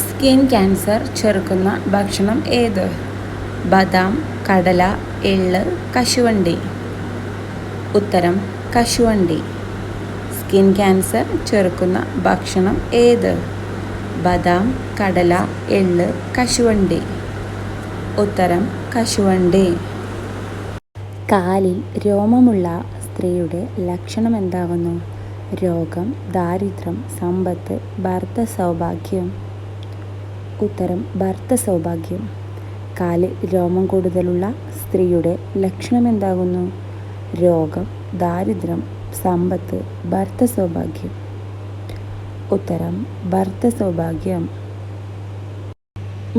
Skin cancer ചെറുക്കുന്ന ഭക്ഷണം ഏത്? ബദാം, കടല, എള്ള്, കശുവണ്ടി. ഉത്തരം കശുവണ്ടി. സ്കിൻ ക്യാൻസർ ചെറുക്കുന്ന ഭക്ഷണം ഏത്? ബദാം, കടല, എള്ള്, കശുവണ്ടി. ഉത്തരം കശുവണ്ടി. കാലിൽ രോമമുള്ള സ്ത്രീയുടെ ലക്ഷണം എന്താകുന്നു? രോഗം, ദാരിദ്ര്യം, സമ്പത്ത്, ഭർത്ത സൗഭാഗ്യം. ഉത്തരം ഭർത്ത സൗഭാഗ്യം. കാലിൽ രോമം കൂടുതലുള്ള സ്ത്രീയുടെ ലക്ഷണം എന്താകുന്നു? രോഗം, ദാരിദ്ര്യം, സമ്പത്ത്, ഭർത്ത സൗഭാഗ്യം. ഉത്തരം ഭർത്ത സൗഭാഗ്യം.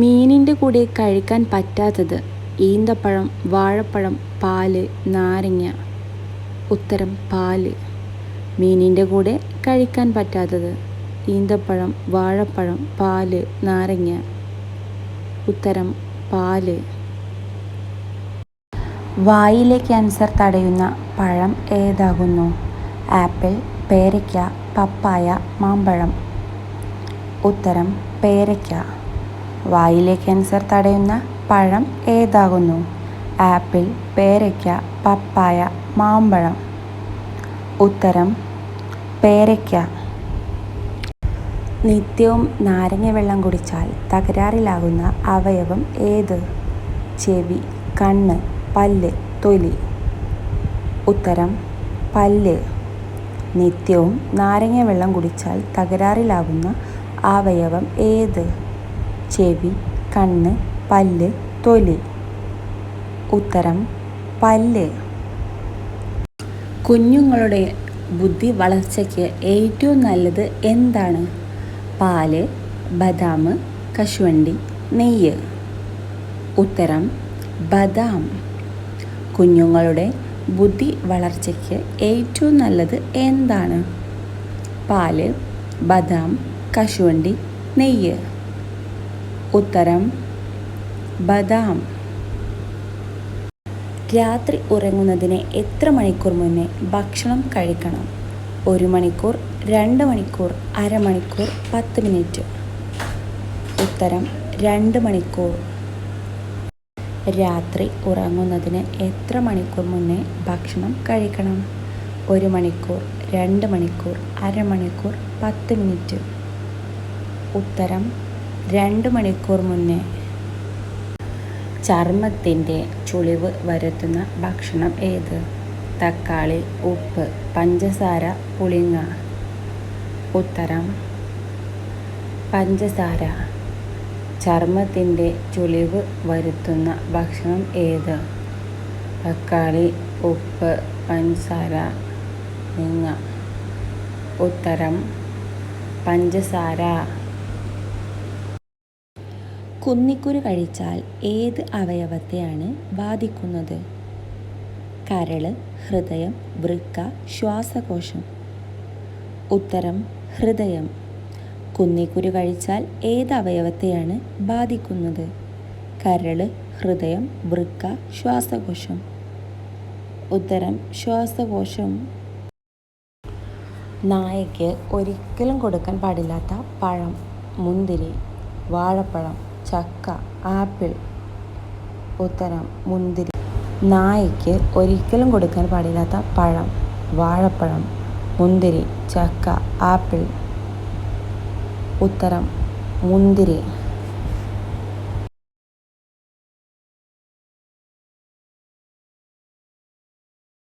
മീനിൻ്റെ കൂടെ കഴിക്കാൻ പറ്റാത്തത്? ഈന്തപ്പഴം, വാഴപ്പഴം, പാല്, നാരങ്ങ. ഉത്തരം പാല്. മീനിൻ്റെ കൂടെ കഴിക്കാൻ പറ്റാത്തത്? ഈന്തപ്പഴം, വാഴപ്പഴം, പാല്, നാരങ്ങ. ഉത്തരം പാല്. വായിലെ ക്യാൻസർ തടയുന്ന പഴം ഏതാകുന്നു? ആപ്പിൾ, പേരയ്ക്ക, പപ്പായ, മാമ്പഴം. ഉത്തരം പേരയ്ക്ക. വായിലെ ക്യാൻസർ തടയുന്ന പഴം ഏതാകുന്നു? ആപ്പിൾ, പേരയ്ക്ക, പപ്പായ, മാമ്പഴം. ഉത്തരം പേരയ്ക്ക. നിത്യവും നാരങ്ങ വെള്ളം കുടിച്ചാൽ തകരാറിലാകുന്ന അവയവം ഏത്? ചെവി, കണ്ണ്, പല്ല്, തൊലി. ഉത്തരം പല്ല്. നിത്യവും നാരങ്ങ വെള്ളം കുടിച്ചാൽ തകരാറിലാകുന്ന അവയവം ഏത്? ചെവി, കണ്ണ്, പല്ല്, തൊലി. ഉത്തരം പല്ല്. കുഞ്ഞുങ്ങളുടെ ബുദ്ധി വളർച്ചയ്ക്ക് ഏറ്റവും നല്ലത് എന്താണ്? പാല്, ബദാം, കശുവണ്ടി, നെയ്യ്. ഉത്തരം ബദാം. കുഞ്ഞുങ്ങളുടെ ബുദ്ധി വളർച്ചയ്ക്ക് ഏറ്റവും നല്ലത് എന്താണ്? പാല്, ബദാം, കശുവണ്ടി, നെയ്യ്. ഉത്തരം ബദാം. രാത്രി ഉറങ്ങുന്നതിന് എത്ര മണിക്കൂർ മുന്നേ ഭക്ഷണം കഴിക്കണം? 1 മണിക്കൂർ, 2 മണിക്കൂർ, അരമണിക്കൂർ, 10 മിനിറ്റ്. ഉത്തരം 2 മണിക്കൂർ. രാത്രി ഉറങ്ങുന്നതിന് എത്ര മണിക്കൂർ മുന്നേ ഭക്ഷണം കഴിക്കണം? 1 മണിക്കൂർ, 2 മണിക്കൂർ, അരമണിക്കൂർ, 10 മിനിറ്റ്. ഉത്തരം 2 മണിക്കൂർ മുന്നേ. ചർമ്മത്തിൻ്റെ ചുളിവ് വരുത്തുന്ന ഭക്ഷണം ഏത്? തക്കാളി, ഉപ്പ്, പഞ്ചസാര, പുളിങ്ങ. ഉത്തരം പഞ്ചസാര. ചർമ്മത്തിൻ്റെ ചുളിവ് വരുത്തുന്ന ഭക്ഷണം ഏത്? തക്കാളി, ഉപ്പ്, പഞ്ചസാര, പുളിങ്ങ. ഉത്തരം പഞ്ചസാര. കുന്നിക്കുരു കഴിച്ചാൽ ഏത് അവയവത്തെയാണ് ബാധിക്കുന്നത്? കരള്, ഹൃദയം, വൃക്ക, ശ്വാസകോശം. ഉത്തരം ഹൃദയം. കുന്നിക്കുരു കഴിച്ചാൽ ഏത് അവയവത്തെയാണ് ബാധിക്കുന്നത്? കരള്, ഹൃദയം, വൃക്ക, ശ്വാസകോശം. ഉത്തരം ശ്വാസകോശം. നായയ്ക്ക് ഒരിക്കലും കൊടുക്കാൻ പാടില്ലാത്ത പഴം? മുന്തിരി, വാഴപ്പഴം, ചക്ക, ആപ്പിൾ. ഉത്തരം മുന്തിരി. നായയ്ക്ക് ഒരിക്കലും കൊടുക്കാൻ പാടില്ലാത്ത പഴം? വാഴപ്പഴം, മുന്തിരി, ചക്ക, ആപ്പിൾ. ഉത്തരം മുന്തിരി.